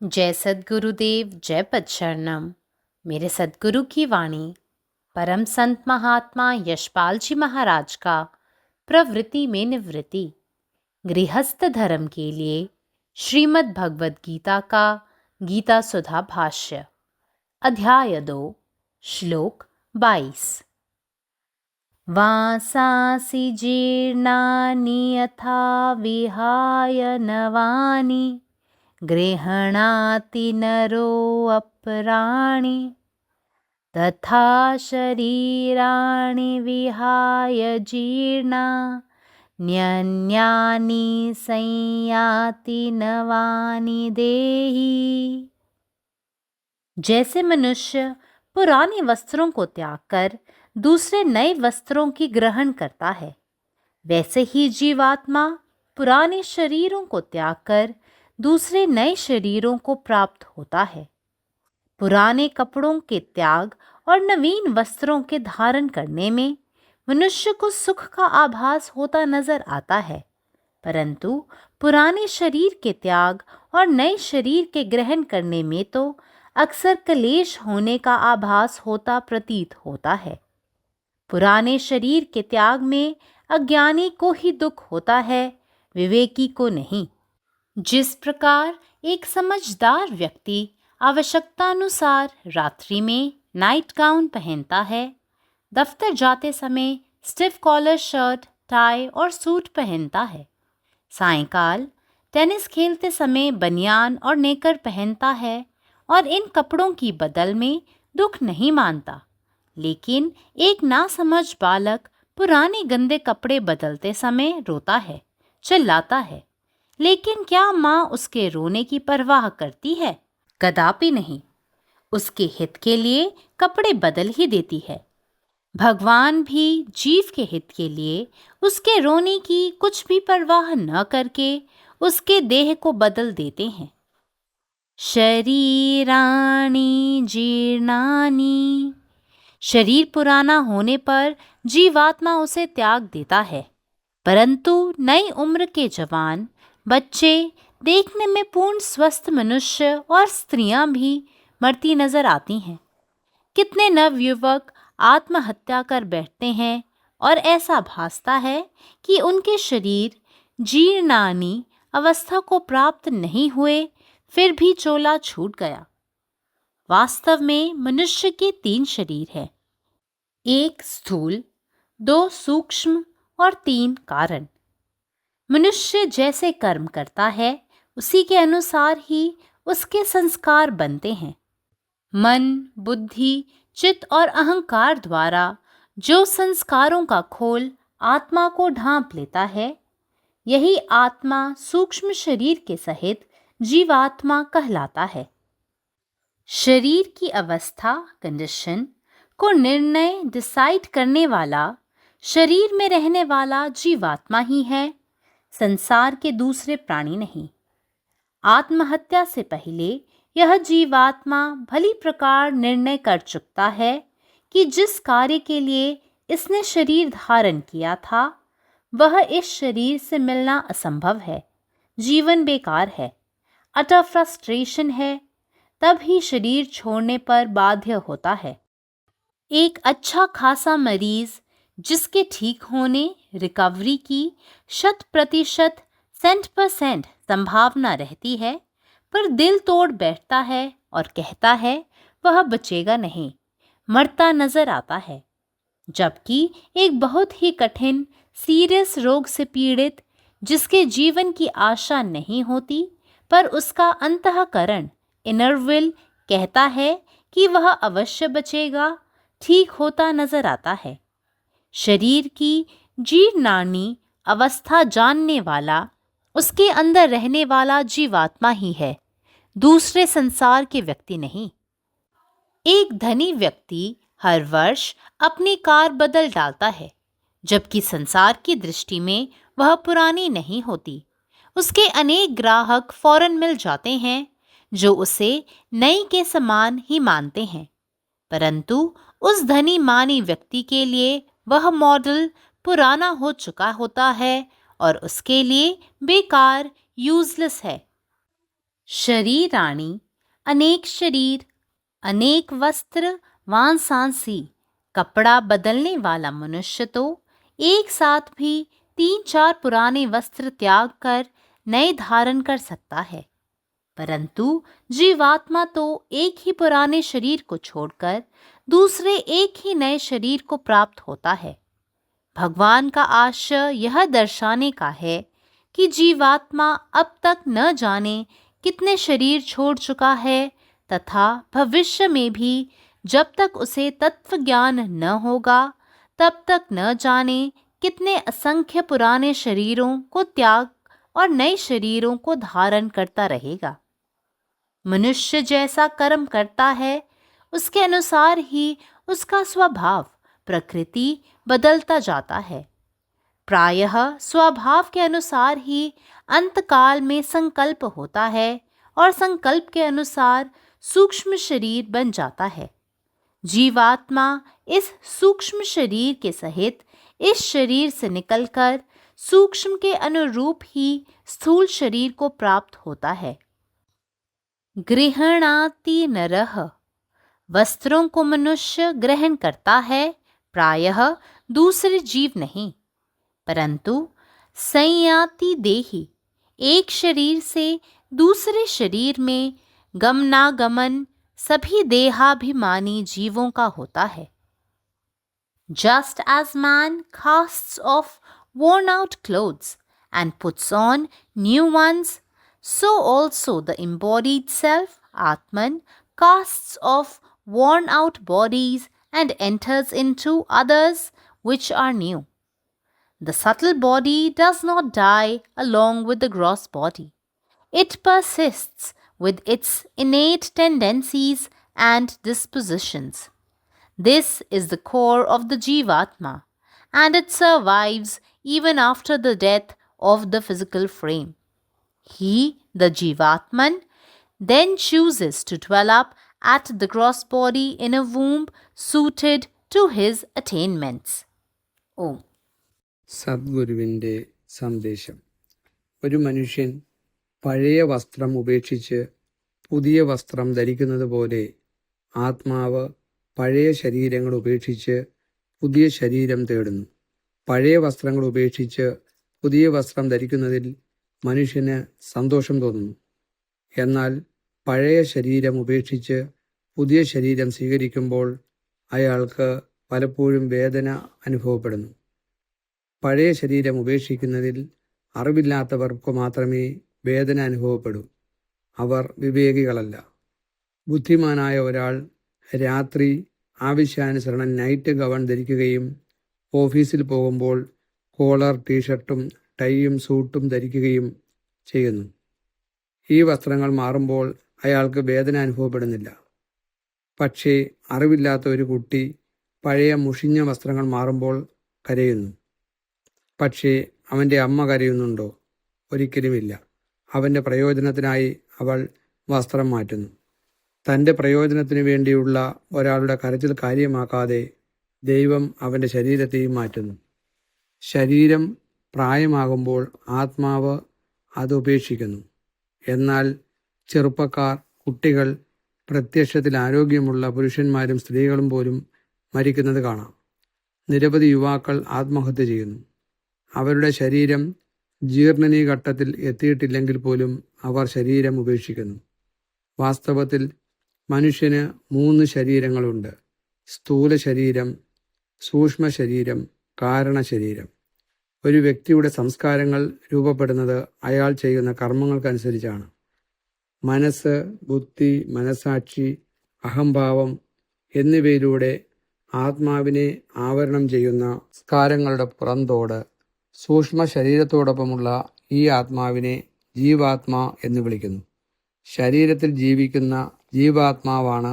जय सद्गुरुदेव, जय पदशरणम। मेरे सद्गुरु की वाणी परम संत महात्मा यशपाल जी महाराज का प्रवृत्ति में निवृत्ति गृहस्थ धर्म के लिए श्रीमद् भगवद गीता का गीता सुधा भाष्य अध्याय 2 श्लोक 22। वासांसि जीर्णानि यथा विहाय नवानि गृह्णाति नरो अपराणि तथा शरीराणि विहाय जीर्णान्यन्यानि संयाति नवानि देहि। जैसे मनुष्य पुराने वस्त्रों को त्याग कर दूसरे नए वस्त्रों की ग्रहण करता है, वैसे ही जीवात्मा पुराने शरीरों को त्याग कर दूसरे नए शरीरों को प्राप्त होता है। पुराने कपड़ों के त्याग और नवीन वस्त्रों के धारण करने में मनुष्य को सुख का आभास होता नजर आता है, परंतु पुराने शरीर के त्याग और नए शरीर के ग्रहण करने में तो अक्सर क्लेश होने का आभास होता प्रतीत होता है। पुराने शरीर के त्याग में अज्ञानी को ही दुख होता है, विवेकी को नहीं। जिस प्रकार एक समझदार व्यक्ति आवश्यकतानुसार रात्रि में नाइट गाउन पहनता है, दफ्तर जाते समय स्टिफ कॉलर शर्ट, टाई और सूट पहनता है, सायंकाल टेनिस खेलते समय बनियान और नेकर पहनता है और इन कपड़ों की बदल में दुख नहीं मानता, लेकिन एक नासमझ बालक पुराने गंदे कपड़े बदलते समय रोता है, चिल्लाता है, लेकिन क्या माँ उसके रोने की परवाह करती है? कदापि नहीं। उसके हित के लिए कपड़े बदल ही देती है। भगवान भी जीव के हित के लिए उसके रोने की कुछ भी परवाह न करके उसके देह को बदल देते हैं। शरीराणि जीर्णानि, शरीर पुराना होने पर जीवात्मा उसे त्याग देता है, परंतु नई उम्र के जवान, बच्चे, देखने में पूर्ण स्वस्थ मनुष्य और स्त्रियां भी मरती नजर आती हैं। कितने नवयुवक आत्महत्या कर बैठते हैं और ऐसा भासता है कि उनके शरीर जीर्णानी अवस्था को प्राप्त नहीं हुए, फिर भी चोला छूट गया। वास्तव में मनुष्य के 3 शरीर हैं, 1 स्थूल, 2 सूक्ष्म और 3 कारण। मनुष्य जैसे कर्म करता है उसी के अनुसार ही उसके संस्कार बनते हैं। मन, बुद्धि, चित्त और अहंकार द्वारा जो संस्कारों का खोल आत्मा को ढांप लेता है, यही आत्मा सूक्ष्म शरीर के सहित जीवात्मा कहलाता है। शरीर की अवस्था, कंडीशन को निर्णय डिसाइड करने वाला शरीर में रहने वाला जीवात्मा ही है, संसार के दूसरे प्राणी नहीं। आत्महत्या से पहले यह जीवात्मा भली प्रकार निर्णय कर चुकता है कि जिस कार्य के लिए इसने शरीर धारण किया था वह इस शरीर से मिलना असंभव है, जीवन बेकार है, अटर फ्रस्ट्रेशन है, तब ही शरीर छोड़ने पर बाध्य होता है। एक अच्छा खासा मरीज जिसके ठीक होने, रिकवरी की 100% 100% संभावना रहती है, पर दिल तोड़ बैठता है और कहता है वह बचेगा नहीं, मरता नजर आता है। जबकि एक बहुत ही कठिन सीरियस रोग से पीड़ित, जिसके जीवन की आशा नहीं होती, पर उसका अंतःकरण इनर विल कहता है कि वह अवश्य बचेगा, ठीक होता नजर आता है। शरीर की जीर्णानी अवस्था जानने वाला उसके अंदर रहने वाला जीवात्मा ही है, दूसरे संसार के व्यक्ति नहीं। एक धनी व्यक्ति हर वर्ष अपनी कार बदल डालता है, जबकि संसार की दृष्टि में वह पुरानी नहीं होती। उसके अनेक ग्राहक फौरन मिल जाते हैं जो उसे नई के समान ही मानते हैं, परंतु उस धनी मानी व्यक्ति के लिए वह मॉडल पुराना हो चुका होता है और उसके लिए बेकार, यूजलेस है। शरीराणि अनेक शरीर, अनेक वस्त्र, वांसांसी। कपड़ा बदलने वाला मनुष्य तो एक साथ भी 3-4 पुराने वस्त्र त्याग कर नए धारण कर सकता है, परंतु जीवात्मा तो एक ही पुराने शरीर को छोड़कर दूसरे एक ही नए शरीर को प्राप्त होता है। भगवान का आशय यह दर्शाने का है कि जीवात्मा अब तक न जाने कितने शरीर छोड़ चुका है तथा भविष्य में भी जब तक उसे तत्व ज्ञान न होगा तब तक न जाने कितने असंख्य पुराने शरीरों को त्याग और नए शरीरों को धारण करता रहेगा। मनुष्य जैसा कर्म करता है उसके अनुसार ही उसका स्वभाव प्रकृति बदलता जाता है। प्रायः स्वभाव के अनुसार ही अंतकाल में संकल्प होता है और संकल्प के अनुसार सूक्ष्म शरीर बन जाता है। जीवात्मा इस सूक्ष्म शरीर के सहित इस शरीर से निकलकर सूक्ष्म के अनुरूप ही स्थूल शरीर को प्राप्त होता है। गृहणाति नरः, वस्त्रों को मनुष्य ग्रहण करता है, प्रायः दूसरे जीव नहीं, परंतु संयाति देहि, एक शरीर से दूसरे शरीर में गमनागमन सभी देहाभिमानी जीवों का होता है। Just as man casts off worn out clothes and puts on new ones, so also the embodied self, Atman, casts off worn out bodies and enters into others which are new. The subtle body does not die along with the gross body. It persists with its innate tendencies and dispositions. This is the core of the Jivatma, and it survives even after the death of the physical frame. He, the Jivatman, then chooses to dwell up at the gross body in a womb suited to his attainments. Om. സദ്ഗുരുവിൻ്റെ സന്ദേശം. ഒരു മനുഷ്യൻ പഴയ വസ്ത്രം ഉപേക്ഷിച്ച് പുതിയ വസ്ത്രം ധരിക്കുന്നത് പോലെ ആത്മാവ് പഴയ ശരീരങ്ങൾ ഉപേക്ഷിച്ച് പുതിയ ശരീരം തേടുന്നു. പഴയ വസ്ത്രങ്ങൾ ഉപേക്ഷിച്ച് പുതിയ വസ്ത്രം ധരിക്കുന്നതിൽ മനുഷ്യന് സന്തോഷം തോന്നുന്നു. എന്നാൽ പഴയ ശരീരം ഉപേക്ഷിച്ച് പുതിയ ശരീരം സ്വീകരിക്കുമ്പോൾ അയാൾക്ക് പലപ്പോഴും വേദന അനുഭവപ്പെടുന്നു. പഴയ ശരീരം ഉപേക്ഷിക്കുന്നതിൽ അറിവില്ലാത്തവർക്ക് മാത്രമേ വേദന അനുഭവപ്പെടൂ. അവർ വിവേകികളല്ല. ബുദ്ധിമാനായ ഒരാൾ രാത്രി ആവശ്യാനുസരണം നൈറ്റ് ഗൗൺ ധരിക്കുകയും ഓഫീസിൽ പോകുമ്പോൾ കോളർ ടീഷർട്ടും ടൈയും സൂട്ടും ധരിക്കുകയും ചെയ്യുന്നു. ഈ വസ്ത്രങ്ങൾ മാറുമ്പോൾ അയാൾക്ക് വേദന അനുഭവപ്പെടുന്നില്ല. പക്ഷേ അറിവില്ലാത്ത ഒരു കുട്ടി പഴയ മുഷിഞ്ഞ വസ്ത്രങ്ങൾ മാറുമ്പോൾ കരയുന്നു. പക്ഷേ അവൻ്റെ അമ്മ കരയുന്നുണ്ടോ? ഒരിക്കലുമില്ല. അവൻ്റെ പ്രയോജനത്തിനായി അവൾ വസ്ത്രം മാറ്റുന്നു. തൻ്റെ പ്രയോജനത്തിനു വേണ്ടിയുള്ള ഒരാളുടെ കരച്ചിൽ കാര്യമാക്കാതെ ദൈവം അവൻ്റെ ശരീരത്തെയും മാറ്റുന്നു. ശരീരം പ്രായമാകുമ്പോൾ ആത്മാവ് അത് ഉപേക്ഷിക്കുന്നു. എന്നാൽ ചെറുപ്പക്കാർ, കുട്ടികൾ, പ്രത്യക്ഷത്തിൽ ആരോഗ്യമുള്ള പുരുഷന്മാരും സ്ത്രീകളും പോലും മരിക്കുന്നത് കാണാം. നിരവധി യുവാക്കൾ ആത്മഹത്യ ചെയ്യുന്നു. അവരുടെ ശരീരം ജീർണനീഘട്ടത്തിൽ എത്തിയിട്ടില്ലെങ്കിൽ പോലും അവർ ശരീരം ഉപേക്ഷിക്കുന്നു. വാസ്തവത്തിൽ മനുഷ്യന് 3 ശരീരങ്ങളുണ്ട്: സ്ഥൂല ശരീരം, സൂക്ഷ്മ ശരീരം, കാരണ ശരീരം. ഒരു വ്യക്തിയുടെ സംസ്കാരങ്ങൾ രൂപപ്പെടുന്നത് അയാൾ ചെയ്യുന്ന കർമ്മങ്ങൾക്കനുസരിച്ചാണ്. മനസ്സ്, ബുദ്ധി, മനസാക്ഷി, അഹംഭാവം എന്നിവയിലൂടെ ആത്മാവിനെ ആവരണം ചെയ്യുന്ന സംസ്കാരങ്ങളുടെ പുറന്തോട് സൂക്ഷ്മ ശരീരത്തോടൊപ്പമുള്ള ഈ ആത്മാവിനെ ജീവാത്മാ എന്ന് വിളിക്കുന്നു. ശരീരത്തിൽ ജീവിക്കുന്ന ജീവാത്മാവാണ്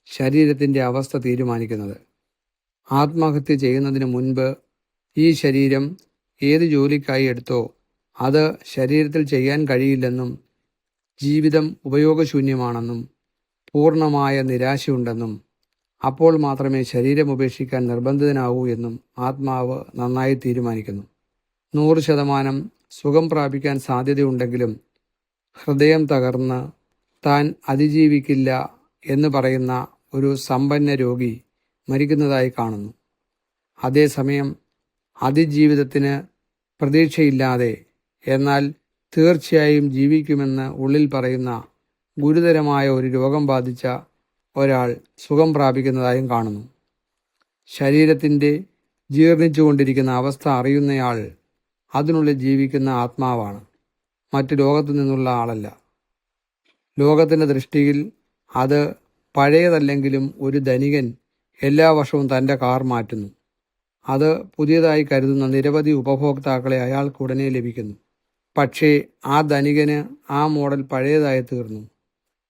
ശരീരത്തിൻ്റെ അവസ്ഥ തീരുമാനിക്കുന്നത്. ആത്മഹത്യ ചെയ്യുന്നതിന് മുൻപ് ഈ ശരീരം ഏത് ജോലിക്കായി എടുത്തോ അത് ശരീരത്തിൽ ചെയ്യാൻ കഴിയില്ലെന്നും ജീവിതം ഉപയോഗശൂന്യമാണെന്നും പൂർണ്ണമായ നിരാശയുണ്ടെന്നും അപ്പോൾ മാത്രമേ ശരീരം ഉപേക്ഷിക്കാൻ നിർബന്ധിതനാവൂ എന്നും ആത്മാവ് നന്നായി തീരുമാനിക്കുന്നു. 100% സുഖം പ്രാപിക്കാൻ സാധ്യതയുണ്ടെങ്കിലും ഹൃദയം തകർന്ന് താൻ അതിജീവിക്കില്ല എന്ന് പറയുന്ന ഒരു സമ്പന്ന രോഗി മരിക്കുന്നതായി കാണുന്നു. അതേസമയം അതിജീവിതത്തിന് പ്രതീക്ഷയില്ലാതെ എന്നാൽ തീർച്ചയായും ജീവിക്കുമെന്ന് ഉള്ളിൽ പറയുന്ന ഗുരുതരമായ ഒരു രോഗം ബാധിച്ച ഒരാൾ സുഖം പ്രാപിക്കുന്നതായും കാണുന്നു. ശരീരത്തിൻ്റെ ജീർണിച്ചുകൊണ്ടിരിക്കുന്ന അവസ്ഥ അറിയുന്നയാൾ അതിനുള്ളിൽ ജീവിക്കുന്ന ആത്മാവാണ്, മറ്റു ലോകത്തു നിന്നുള്ള ആളല്ല. ലോകത്തിൻ്റെ ദൃഷ്ടിയിൽ അത് പഴയതല്ലെങ്കിലും ഒരു ധനികൻ എല്ലാ വർഷവും തൻ്റെ കാർ മാറ്റുന്നു. അത് പുതിയതായി കരുതുന്ന നിരവധി ഉപഭോക്താക്കളെ അയാൾക്ക് ഉടനെ ലഭിക്കുന്നു. പക്ഷേ ആ ധനികന് ആ മോഡൽ പഴയതായി തീർന്നു.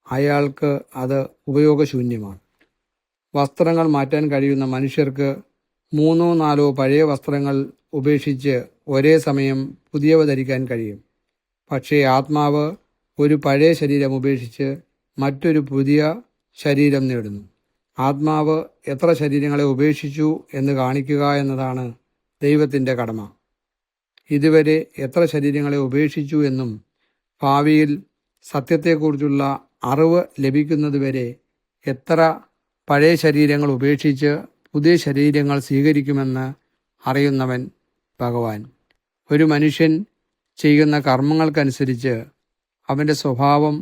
അയാൾക്ക് അത് ഉപയോഗശൂന്യമാണ്. വസ്ത്രങ്ങൾ മാറ്റാൻ കഴിയുന്ന മനുഷ്യർക്ക് 3-4 പഴയ വസ്ത്രങ്ങൾ ഉപേക്ഷിച്ച് ഒരേ സമയം പുതിയവ ധരിക്കാൻ കഴിയും. പക്ഷേ ആത്മാവ് ഒരു പഴയ ശരീരം ഉപേക്ഷിച്ച് മറ്റൊരു പുതിയ ശരീരം നേടുന്നു. ആത്മാവ് എത്ര ശരീരങ്ങളെ ഉപേക്ഷിച്ചു എന്ന് കാണിക്കുക എന്നതാണ് ദൈവത്തിൻ്റെ കടമ. ഇതുവരെ എത്ര ശരീരങ്ങളെ ഉപേക്ഷിച്ചു എന്നും ഭാവിയിൽ സത്യത്തെക്കുറിച്ചുള്ള അറിവ് ലഭിക്കുന്നതുവരെ എത്ര പഴയ ശരീരങ്ങൾ ഉപേക്ഷിച്ച് പുതിയ ശരീരങ്ങൾ സ്വീകരിക്കുമെന്ന് അറിയുന്നവൻ ഭഗവാൻ. ഒരു മനുഷ്യൻ ചെയ്യുന്ന കർമ്മങ്ങൾക്കനുസരിച്ച് അവൻ്റെ സ്വഭാവം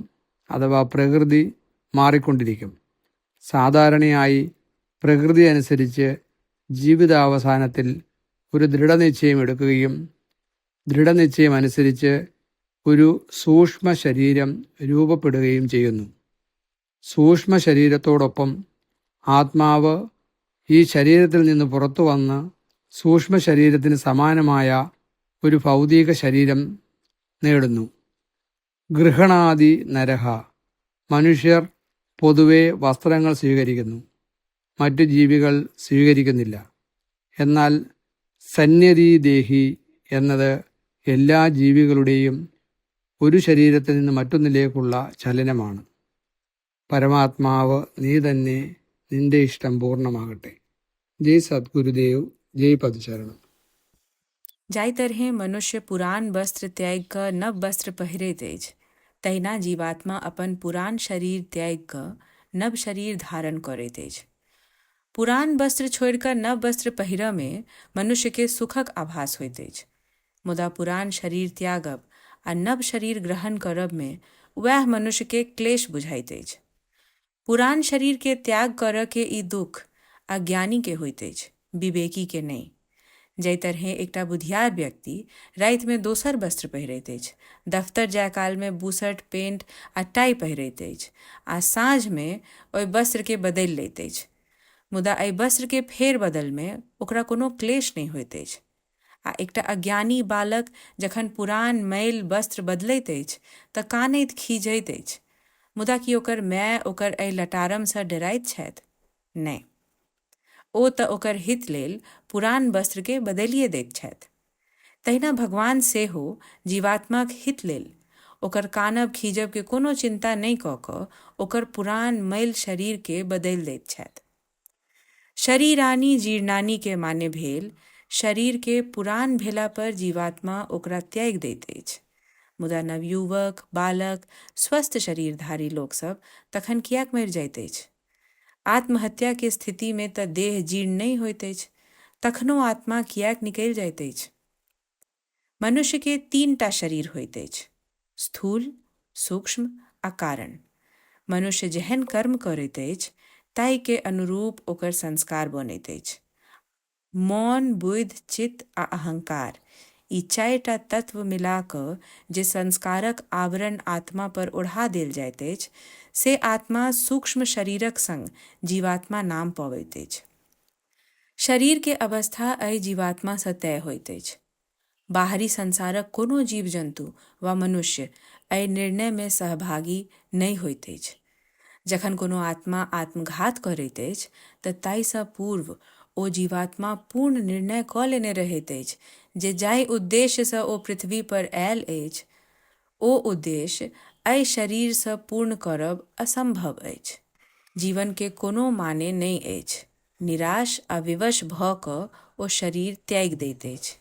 അഥവാ പ്രകൃതി മാറിക്കൊണ്ടിരിക്കും. സാധാരണയായി പ്രകൃതി അനുസരിച്ച് ജീവിതാവസാനത്തിൽ ഒരു ദൃഢനിശ്ചയം എടുക്കുകയും ദൃഢനിശ്ചയം അനുസരിച്ച് ഒരു സൂക്ഷ്മ ശരീരം രൂപപ്പെടുകയും ചെയ്യുന്നു. സൂക്ഷ്മ ശരീരത്തോടൊപ്പം ആത്മാവ് ഈ ശരീരത്തിൽ നിന്ന് പുറത്തു വന്ന് സൂക്ഷ്മ ശരീരത്തിന് സമാനമായ ഒരു ഭൗതിക ശരീരം നേടുന്നു. ഗൃഹണാദി നരഹ, മനുഷ്യർ പൊതുവെ വസ്ത്രങ്ങൾ സ്വീകരിക്കുന്നു, മറ്റു ജീവികൾ സ്വീകരിക്കുന്നില്ല. എന്നാൽ സന്യതീദേഹി എന്നത് എല്ലാ ജീവികളുടെയും ഒരു ശരീരത്തിൽ നിന്ന് മറ്റൊന്നിലേക്കുള്ള ചലനമാണ്. പരമാത്മാവ് നീ തന്നെ, നിന്റെ ഇഷ്ടം പൂർണ്ണമാകട്ടെ. ജയ് സദ്ഗുരുദേവ്, ജയ് പദചരണം. जाई तरहे मनुष्य पुरान वस्त्र त्याग कर नव वस्त्र पहिरे तेज, तहिना जीवात्मा अपन पुरान शरीर त्याग कर नव शरीर धारण करे तेज। पुरान वस्त्र छोड़कर नव वस्त्र पहिरा में मनुष्य के सुखक आभास होय तेज, मुदा पुरान शरीर त्यागब आ नव शरीर ग्रहण करब में वह मनुष्य के क्लेश बुझाई तेज। पुरान शरीर के त्याग कर के ई दुख अज्ञानी के होय तेज, विवेकी के नहीं। जै तरहे एकटा बुधियार व्यक्ति रात में दोसर वस्त्र पहिरैत अछि, दफ्तर जाय काल में बूसट, पेंट आ टाई पहिरैत अछि, आ साँझ में ओहि वस्त्र के बदलि लैत अछि, मुदा एहि वस्त्र के फेर बदल में ओकरा कोनो क्लेश नहि होइत अछि। आ एकटा अज्ञानी बालक जखन पुरान मैल वस्त्र बदलैत अछि तऽ कानैत खीजैत अछि, मुदा कि ओकर माय ओकर एहि लटारमसँ डराइत छथि? नहि, ओ तऽ ओकर हित लेल पुरान वस्त्र के बदलिए दैत छथि। तहिना भगवान सेहो जीवात्माक हित लेल ओकर कानब खीजब के कोनो चिंता नहि कऽ कऽ ओकर पुरान मैल शरीर के बदलि दैत छथि। शरीरानी जीर्णानी के माने भेल शरीर के पुरान भेला पर जीवात्मा ओकरा त्याग दैत अछि, मुदा नवयुवक, बालक, स्वस्थ शरीरधारी लोकसभ तखन किएक मरि जाइत अछि? आत्महत्या के स्थिति में तऽ देह जीर्ण नहीं होइत अछि, तखनो आत्मा किएक निकलि जाइत अछि? मनुष्य के 3टा शरीर होइत अछि, स्थूल, सूक्ष्म आ कारण। मनुष्य जेहन कर्म करैत अछि ताहि के अनुरूप ओकर संस्कार बनैत अछि। मौन, बुद्धि, चित्त आ अहंकार, ई 4टा तत्व मिला कऽ जे संस्कारक आवरण आत्मा पर ओढ़ा देल जाइत अछि, से आत्मा सूक्ष्म शरीरक संग जीवात्मा नाम पबैत अछि। शरीर के अवस्था एहि जीवात्मा सँ तय होइत अछि। बाहरी संसारक कोनो जीव जंतु वा मनुष्य एहि निर्णय में सहभागी नहि होइत अछि। जखन कोनो आत्मा आत्मघात करैत अछि तऽ ताहिसँ पूर्व ओ जीवात्मा पूर्ण निर्णय कऽ लेने रहैत अछि जे जाहि उद्देश्यसँ ओ पृथ्वी पर आयल अछि, ओ उद्देश्य एहि शरीरसँ पूर्ण करब असंभव अछि। जीवन के कोनो माने नहि अछि। निराश आ विवश भऽ कऽ ओ शरीर त्याग दैत अछि।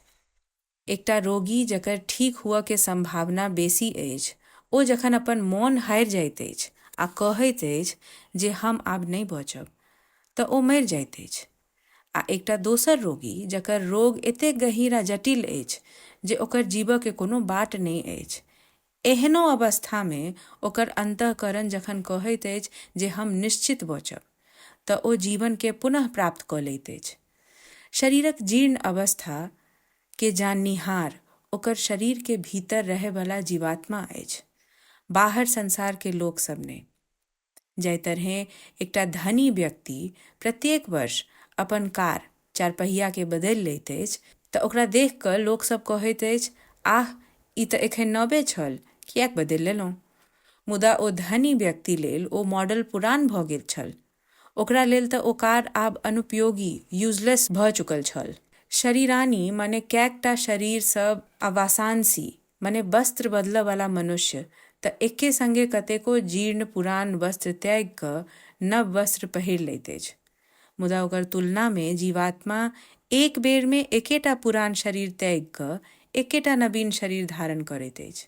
एकटा रोगी जकर ठीक हुअ के संभावना बेसी अछि, ओ जखन अपन मोन हारि जाइत अछि आ कहैत अछि जे हम आब नहि बचब, तऽ ओ मरि जाइत अछि। आ एकटा दोसर रोगी जकर रोग एतेक गहीर आ जटिल अछि जे ओकर जीबयके कोनो बाट नहि अछि, एहनो अवस्थामे ओकर अंतःकरण जखन कहैत अछि जे हम निश्चित बचब, तऽ ओ जीवनके पुनः प्राप्त कऽ लैत अछि। शरीरक जीर्ण अवस्था के जाननिहार ओकर शरीर के भीतर रहयवला जीवात्मा अछि, बाहर संसार के लोक सब ने। जाहि तरहें एकटा धनी व्यक्ति प्रत्येक वर्ष अपन कार चारपहिया के बदलि लैत अछि, तऽ ओकरा देख कऽ लोकसभ कहैत अछि, आह, ई तऽ एखन नवे छल, किएक बदलि लेलहुँ? मुदा ओ धनी व्यक्ति लेल ओ मॉडल पुरान भऽ गेल छल। ओकरा लेल तऽ ओ कार आब अनुपयोगी, यूजलेस भऽ चुकल छल। शरीरानी मने कैकटा शरीर सब आ वासांसी मने वस्त्र बदलयवला मनुष्य तऽ एके संगे कतेको जीर्ण पुरान वस्त्र त्याग कऽ नव वस्त्र पहिर लैत अछि। मुदा ओकर तुलनामे जीवात्मा एक बेरमे एकेटा पुरान शरीर त्याग कऽ एकेटा नवीन शरीर धारण करैत अछि।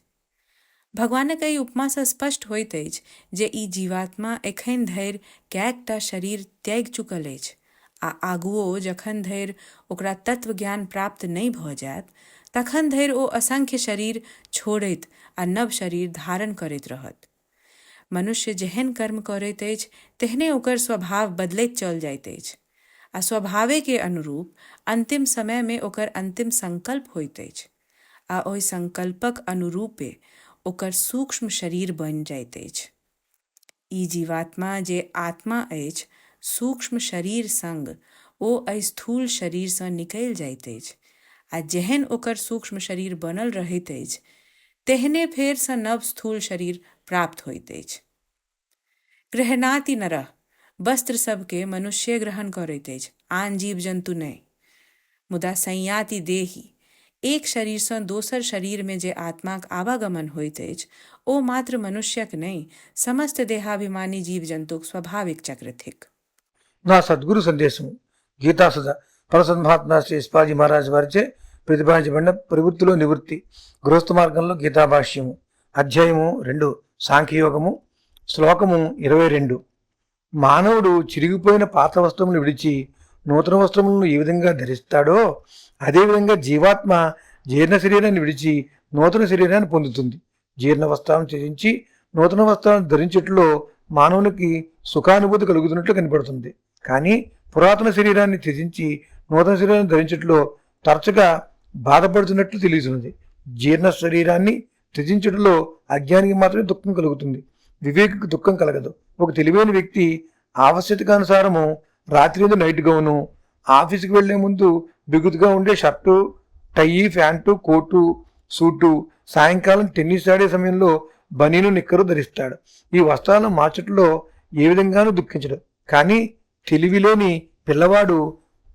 भगवानक एहि उपमासँ स्पष्ट होइत अछि जे ई जीवात्मा एखन धरि कैकटा शरीर त्याग चुकल अछि, आ आगुओ जखन धरि ओकरा तत्व ज्ञान प्राप्त नहि भऽ जायत, तखन धरि ओ असंख्य शरीर छोड़ैत आ नव शरीर धारण करैत रहत। मनुष्य जेहन कर्म करैत अछि तेहने ओकर स्वभाव बदलैत चल जाइत अछि, आ स्वभावे के अनुरूप अंतिम समयमे ओकर अंतिम संकल्प होइत अछि, आ ओहि संकल्पक अनुरूपे ओकर सूक्ष्म शरीर बनि जाइत अछि। ई जीवात्मा जे आत्मा अछि, सूक्ष्म शरीर संग ओ एहि स्थूल शरीरसँ निकलि जाइत अछि, आ जेहन ओकर सूक्ष्म शरीर बनल रहैत अछि, तेहने फेरसँ नव स्थूल शरीर प्राप्त होइत अछि। गृह्णाति नरः, वस्त्र सबके मनुष्य ग्रहण करैत अछि, आन जीव जन्तु नहि। मुदा संयाति देहि, एक शरीरसँ दोसर शरीरमे जे आत्माक आवागमन होइत अछि, ओ मात्र मनुष्यक नहि, समस्त देहाभिमानी जीव जन्तुक स्वाभाविक चक्र थिक। నా సద్గురు సందేశము గీతాసుధ పరసన్మహాత్మ శ్రీ స్వాజీ మహారాజ్ వారిచే ప్రతిపాదించబడిన ప్రవృత్తిలో నివృత్తి గృహస్థ మార్గంలో గీతాభాష్యము అధ్యాయము 2 సాంఖ్యయోగము శ్లోకము 22. మానవుడు చిరిగిపోయిన పాత వస్త్రములు విడిచి నూతన వస్త్రములను ఏ విధంగా ధరిస్తాడో అదేవిధంగా జీవాత్మ జీర్ణ శరీరాన్ని విడిచి నూతన శరీరాన్ని పొందుతుంది. జీర్ణ వస్త్రాలను త్యజించి నూతన వస్త్రాలను ధరించట్లో మానవునికి సుఖానుభూతి కలుగుతున్నట్లు కనపడుతుంది. కానీ పురాతన శరీరాన్ని త్యజించి నూతన శరీరాన్ని ధరించట్లో తరచుగా బాధపడుతున్నట్లు తెలుస్తుంది. జీర్ణ శరీరాన్ని త్యజించడంలో అజ్ఞానికి మాత్రమే దుఃఖం కలుగుతుంది, వివేకికి దుఃఖం కలగదు. ఒక తెలివైన వ్యక్తి ఆవశ్యకతానుసారము రాత్రి మీద నైట్ గౌను, ఆఫీస్కి వెళ్లే ముందు బిగుతుగా ఉండే షర్టు, టై, ప్యాంటు, కోటు, సూటు, సాయంకాలం టెన్నిస్ ఆడే సమయంలో బనీను, నిక్కరు ధరిస్తాడు. ఈ వస్త్రాలను మార్చట్లో ఏ విధంగానూ దుఃఖించడు. కానీ తెలివిలోని పిల్లవాడు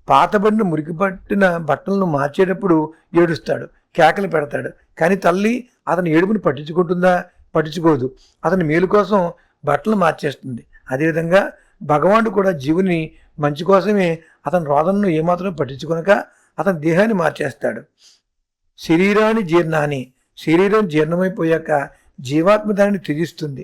పాతబడిన మురికిపట్టిన బట్టలను మార్చేటప్పుడు ఏడుస్తాడు, కేకలు పెడతాడు. కానీ తల్లి అతని ఏడుపుని పట్టించుకుంటుందా? పట్టించుకోదు. అతని మేలు కోసం బట్టలు మార్చేస్తుంది. అదేవిధంగా భగవానుడు కూడా జీవుని మంచి కోసమే అతని రోదనను ఏమాత్రం పట్టించుకొనక అతని దేహాన్ని మార్చేస్తాడు. శరీరాన్ని జీర్ణాన్ని, శరీరం జీర్ణమైపోయాక జీవాత్మ దానిని త్యజిస్తుంది.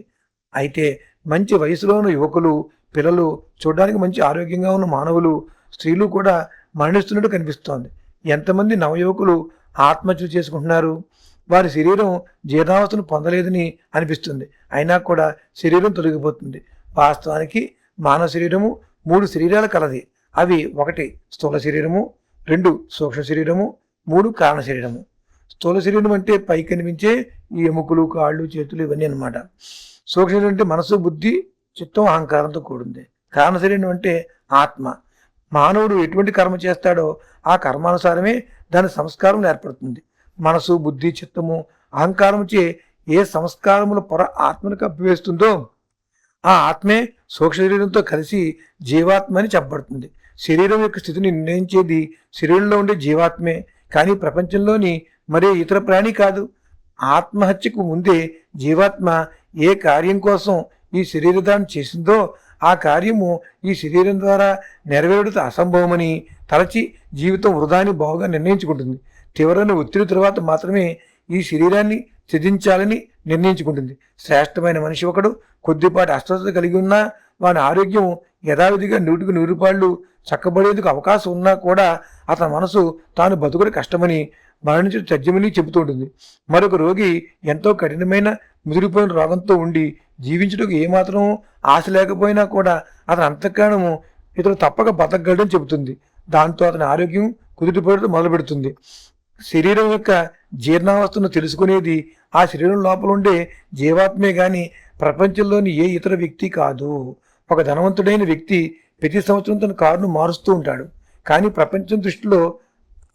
అయితే మంచి వయసులో ఉన్న యువకులు, పిల్లలు, చూడడానికి మంచి ఆరోగ్యంగా ఉన్న మానవులు, స్త్రీలు కూడా మరణిస్తున్నట్టు కనిపిస్తోంది. ఎంతమంది నవయువకులు ఆత్మహత్య చేసుకుంటున్నారు? వారి శరీరం జీర్ణావస్థను పొందలేదని అనిపిస్తుంది, అయినా కూడా శరీరం తొలగిపోతుంది. వాస్తవానికి మానవ శరీరము 3 శరీరాలు కలది. అవి 1 స్థూల శరీరము, 2 సూక్ష్మ శరీరము, 3 కారణ శరీరము. స్థూల శరీరం అంటే పై కనిపించే ఈ ఎముకలు, కాళ్ళు, చేతులు ఇవన్నీ అనమాట. సూక్ష్మ శరీరం అంటే మనసు, బుద్ధి, చిత్తం, అహంకారంతో కూడింది. కారణ శరీరం అంటే ఆత్మ. మానవుడు ఎటువంటి కర్మ చేస్తాడో ఆ కర్మానుసారమే దాని సంస్కారం ఏర్పడుతుంది. మనసు, బుద్ధి, చిత్తము, అహంకారముచే ఏ సంస్కారముల పొర ఆత్మను కప్పివేస్తుందో ఆ ఆత్మే సూక్ష్మ శరీరంతో కలిసి జీవాత్మ అని చెప్పబడుతుంది. శరీరం యొక్క స్థితిని నిర్ణయించేది శరీరంలో ఉండే జీవాత్మే, కానీ ప్రపంచంలోని మరే ఇతర ప్రాణి కాదు. ఆత్మహత్యకు ముందే జీవాత్మ ఏ కార్యం కోసం ఈ శరీరదానం చేసిందో ఆ కార్యము ఈ శరీరం ద్వారా నెరవేరుట అసంభవమని తలచి జీవితం వృధాని బావుగా నిర్ణయించుకుంటుంది. తీవ్రమైన ఒత్తిడి తర్వాత మాత్రమే ఈ శరీరాన్ని త్యజించాలని నిర్ణయించుకుంటుంది. శ్రేష్టమైన మనిషి ఒకడు కొద్దిపాటి అస్వస్థత కలిగి ఉన్నా వాని ఆరోగ్యం యథావిధిగా 100% చక్కబడేందుకు అవకాశం ఉన్నా కూడా అతని మనసు తాను బతుకుడు కష్టమని మరణించడం తథ్యమని చెబుతూ ఉంటుంది. మరొక రోగి ఎంతో కఠినమైన ముదిరిపోయిన రోగంతో ఉండి జీవించుటకు ఏమాత్రం ఆశ లేకపోయినా కూడా అతని అంతఃకరణము ఇతడు తప్పక బతకగలడని చెబుతుంది. దాంతో అతని ఆరోగ్యం కుదుటిపడటం మొదలుపెడుతుంది. శరీరం యొక్క జీర్ణావస్థను తెలుసుకునేది ఆ శరీరం లోపల ఉండే జీవాత్మే గాని ప్రపంచంలోని ఏ ఇతర వ్యక్తి కాదు. ఒక ధనవంతుడైన వ్యక్తి ప్రతి సంవత్సరం తన కారును మారుస్తూ ఉంటాడు. కానీ ప్రపంచం దృష్టిలో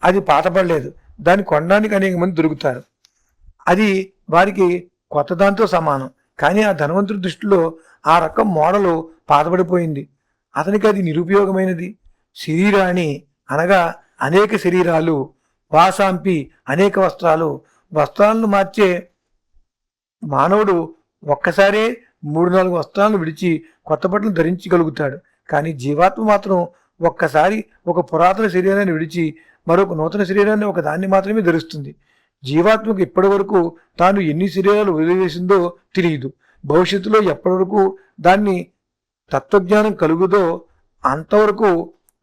అది పాతపడలేదు. దాన్ని కొనడానికి అనేక మంది దొరుకుతారు. అది వారికి కొత్త దాంతో సమానం. కానీ ఆ ధనవంతుడి దృష్టిలో ఆ రకం మోడలు పాతపడిపోయింది. అతనికి అది నిరుపయోగమైనది. శరీరాన్ని అనగా అనేక శరీరాలు, వాసాంపి అనేక వస్త్రాలు. వస్త్రాలను మార్చే మానవుడు ఒక్కసారే 3-4 వస్త్రాలను విడిచి కొత్త బట్టలు ధరించగలుగుతాడు. కానీ జీవాత్మ మాత్రం ఒక్కసారి ఒక పురాతన శరీరాన్ని విడిచి మరొక నూతన శరీరాన్ని ఒక దాన్ని మాత్రమే ధరిస్తుంది. జీవాత్మకు ఇప్పటి వరకు తాను ఎన్ని శరీరాలు వదిలివేసిందో తెలియదు. భవిష్యత్తులో ఎప్పటి వరకు దాన్ని తత్వజ్ఞానం కలుగుదో అంతవరకు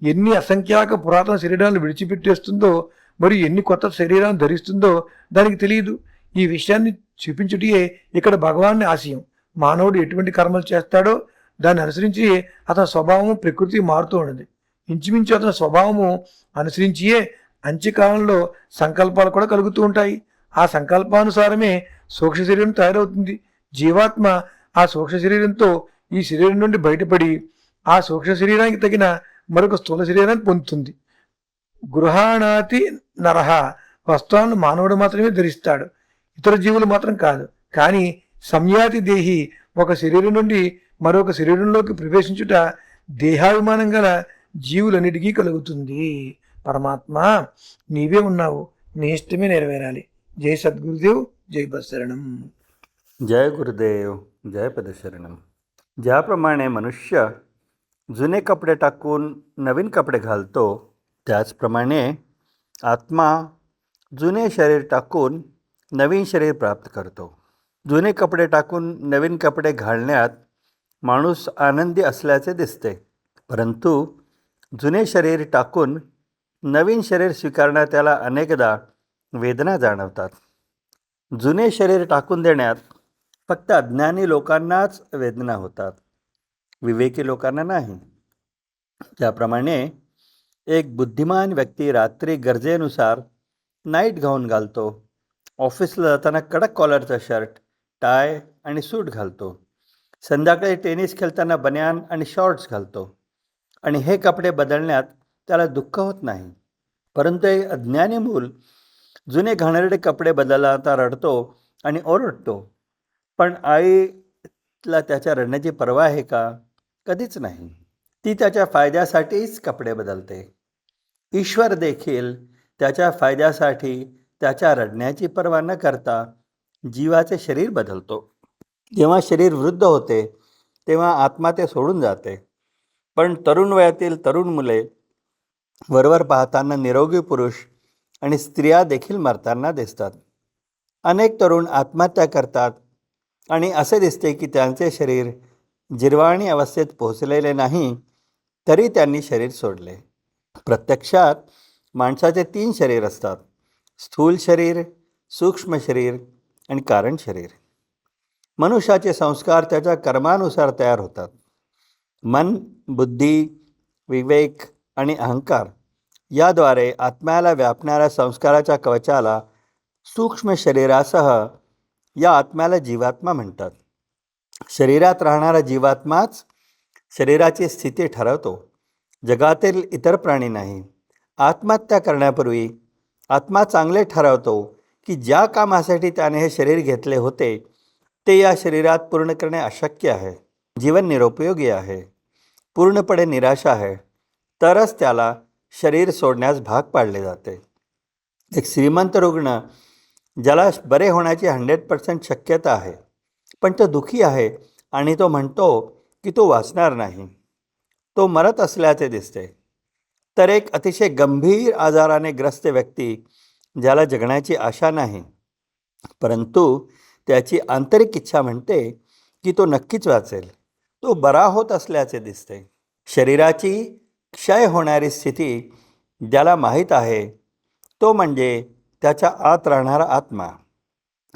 ఎన్ని అసంఖ్యాక పురాతన శరీరాలను విడిచిపెట్టేస్తుందో మరియు ఎన్ని కొత్త శరీరాలను ధరిస్తుందో దానికి తెలియదు. ఈ విషయాన్ని చూపించుటే ఇక్కడ భగవాన్ని ఆశయం. మానవుడు ఎటువంటి కర్మలు చేస్తాడో దాన్ని అనుసరించి అతని స్వభావము ప్రకృతి మారుతూ ఉన్నది. ఇంచుమించు అతని స్వభావము అనుసరించియే అంత్యకాలంలో సంకల్పాలు కూడా కలుగుతూ ఉంటాయి. ఆ సంకల్పానుసారమే సూక్ష్మ శరీరం తయారవుతుంది. జీవాత్మ ఆ సూక్ష్మ శరీరంతో ఈ శరీరం నుండి బయటపడి ఆ సూక్ష్మ శరీరానికి తగిన మరొక స్థూల శరీరాన్ని పొందుతుంది. గృహాణాతి నరహ, వస్త్రాలను మానవుడు మాత్రమే ధరిస్తాడు, ఇతర జీవులు మాత్రం కాదు. కానీ సంయాతి దేహి, ఒక శరీరం నుండి మరొక శరీరంలోకి ప్రవేశించుట దేహాభిమానం గల జీవులన్నిటికీ కలుగుతుంది. పరమాత్మ నీవే ఉన్నావు, నీ ఇష్టమే నెరవేరాలి. జై సద్గురుదేవ్, జై बसशरणम. जय गुरुदेव, जय पदशरणम. ज्याप्रमाणे मनुष्य जुने कपडे टाकून नवीन कपडे घालतो, त्याचप्रमाणे आत्मा जुने शरीर टाकून नवीन शरीर प्राप्त करतो. जुने कपडे टाकून नवीन कपडे घालण्यात माणूस आनंदी असल्याचे दिसते, परंतु जुने शरीर टाकून नवीन शरीर स्वीकारण्यात त्याला अनेकदा वेदना जाणवतात. जुने शरीर टाकून देण्यात फक्त अज्ञानी लोकांनाच वेदना होतात, विवेकी लोकांना नाही. त्याप्रमाणे एक बुद्धिमान व्यक्ती रात्री गरजेनुसार नाईट गाऊन घालतो, ऑफिसला जाताना कडक कॉलरचा शर्ट, टाय आणि सूट घालतो, संध्याकाळी टेनिस खेळताना बनियान आणि शॉर्ट्स घालतो, आणि हे कपडे बदलण्यात त्याला दुःख होत नाही. परंतु एक अज्ञानी मूल जुने घाणेरडे कपडे बदलता रडतो आणि ओरडतो, पण आईला त्याच्या रडण्याची पर्वा आहे का? कधीच नाही. ती त्याच्या फायद्यासाठीच कपडे बदलते. ईश्वर देखील त्याच्या फायद्यासाठी त्याच्या रडण्याची पर्वा न करता जीवाचे शरीर बदलतो. जेव्हा शरीर वृद्ध होते तेव्हा आत्मा ते सोडून जाते. पण तरुण वयातील तरुण मुले वरवर पाहताना निरोगी पुरुष आणि स्त्रिया देखील मरताना दिसतात. अनेक तरुण आत्महत्या करतात आणि असे दिसते की त्यांचे शरीर जिरवाणी अवस्थेत पोहोचलेले नाही तरी त्यांनी शरीर सोडले. प्रत्यक्षात माणसाचे 3 शरीर असतात: स्थूल शरीर, सूक्ष्म शरीर आणि कारण शरीर. मनुष्याचे संस्कार त्याच्या कर्मानुसार तयार होतात. मन, बुद्धी, विवेक आणि अहंकार याद्वारे आत्म्याला व्यापणाऱ्या संस्काराच्या कवचाला सूक्ष्म शरीरासह या आत्म्याला जीवात्मा म्हणतात. शरीरात राहणारा जीवात्माच शरीराची स्थिती ठरवतो, जगातील इतर प्राणी नाही. आत्महत्या करण्यापूर्वी आत्मा चांगले ठरवतो की ज्या कामासाठी त्याने हे शरीर घेतले होते ते या शरीरात पूर्ण करणे अशक्य आहे, जीवन निरुपयोगी आहे, पूर्णपणे निराशा आहे, तरच त्याला शरीर सोडण्यास भाग पाडले जाते. एक श्रीमंत रुग्ण ज्याला बरे होण्याची 100% शक्यता आहे, पण तो दुःखी आहे आणि तो म्हणतो की तो वाचणार नाही, तो मरत असल्याचे दिसते. तर एक अतिशय गंभीर आजाराने ग्रस्त व्यक्ती ज्याला जगण्याची आशा नाही, परंतु त्याची आंतरिक इच्छा म्हणते की तो नक्कीच वाचेल. तो बरा होत असल्याचे दिसते. शरीराची क्षय होणारी स्थिती ज्याला माहीत आहे तो म्हणजे त्याच्या आत राहणारा आत्मा,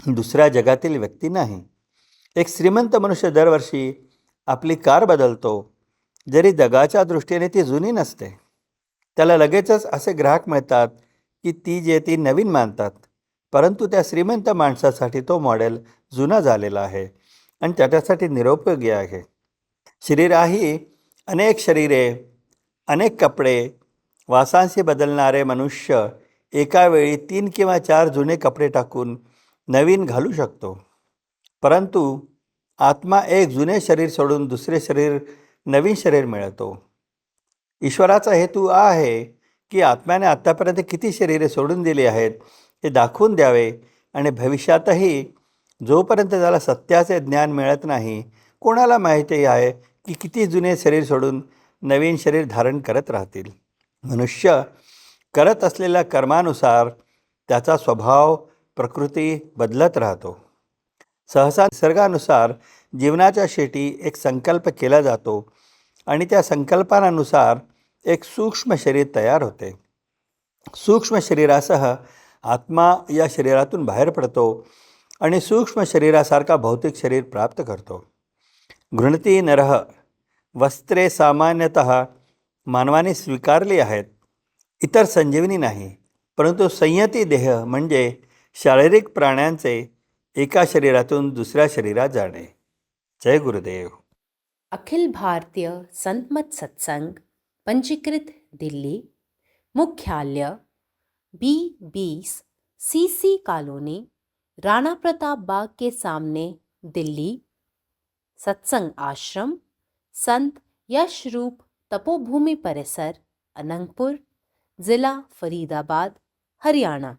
दुसऱ्या जगातील व्यक्ती नाही. एक श्रीमंत मनुष्य दरवर्षी आपली कार बदलतो, जरी जगाच्या दृष्टीने ती जुनी नसते. त्याला लगेचच असे ग्राहक मिळतात की ती नवीन मानतात. परंतु त्या श्रीमंत माणसासाठी तो मॉडेल जुना झालेला आहे आणि त्याच्यासाठी निरुपयोगी आहे. शरीराही अनेक शरीरे, अनेक कपडे, वासांशी बदलणारे मनुष्य एका वेळी 3 किंवा 4 जुने कपडे टाकून नवीन घालू शकतो. परंतु आत्मा एक जुने शरीर सोडून दुसरे शरीर, नवीन शरीर मिळतो. ईश्वराचा हेतू आहे की आत्म्याने आत्तापर्यंत किती शरीरे सोडून दिली आहेत हे दाखवून द्यावे आणि भविष्यातही जोपर्यंत त्याला सत्याचे ज्ञान मिळत नाही, कोणाला माहिती आहे की किती जुने शरीर सोडून नवीन शरीर धारण करत राहतील. मनुष्य करत असलेल्या कर्मानुसार त्याचा स्वभाव, प्रकृती बदलत राहतो. सहसा निसर्गानुसार जीवनाच्या शेवटी एक संकल्प केला जातो आणि त्या संकल्पानुसार एक सूक्ष्म शरीर तयार होते. सूक्ष्म शरीरासह आत्मा या शरीरातून बाहेर पडतो आणि सूक्ष्म शरीरासारखा भौतिक शरीर प्राप्त करतो. गृह्णती नरः वस्त्रे सामान्यतः मानवाने स्वीकारली आहेत. इतर संजीवनी नाही, परंतु संयती देह म्हणजे शारीरिक प्राण्यांचे एका शरीरातून दुसऱ्या शरीरात जाणे. जय गुरुदेव. अखिल भारतीय संतमत सत्संग, पंजीकृत दिल्ली, मुख्यालय B20 CC colony, Rana Pratap Bagh के सामने, दिल्ली. सत्संग आश्रम संत यशरूप तपोभूमि परिसर, अनंगपुर, जिला फरीदाबाद, हरियाणा.